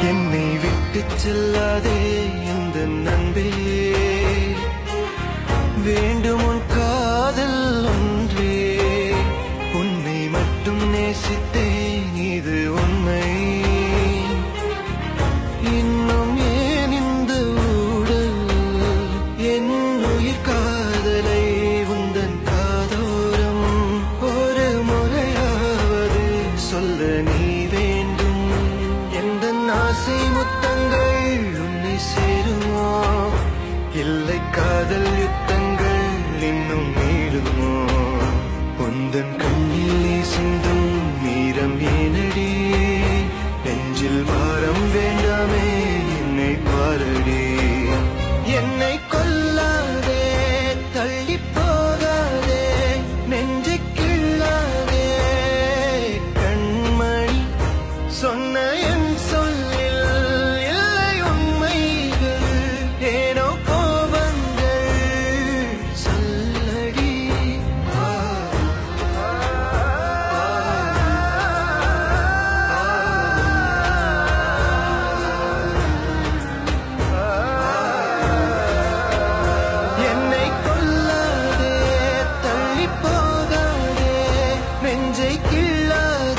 என்னை விட்டு செல்லாதே இந்த நண்பே, வேண்டும் உன் காதல் ஒன்றே, உன்னை மட்டும் நேசித்தேன் இது உண்மை. இன்னும் ஏன் இந்த ஊடல் என் உயிர் காதலை உந்தன் காதோரம் ஒரு முறையாவது சொல்ல நீ வேண்டும். எந்த ஆசை முத்தங்கள் உன்னை சேருமோ, இல்லை காதல் யுத்தங்கள் இன்னும் நீடுமோ. உந்தன் கண்ணில் சிந்தும் நீரம் ஏனடி, நெஞ்சில் பாரம் வேண்டாமே என்னை பாரடி. என்னை கொல்லாதே தள்ளி போகாதே நெஞ்சை கிள்ளாதே கண்மணி, சொன்ன என் சொல்லில் இல்லை உண்மைகள், ஏனோ கோபங்கள் சொல்லடி. என்னை கொல்லாதே தள்ளி போகாதே நெஞ்சை கிள்ளாதே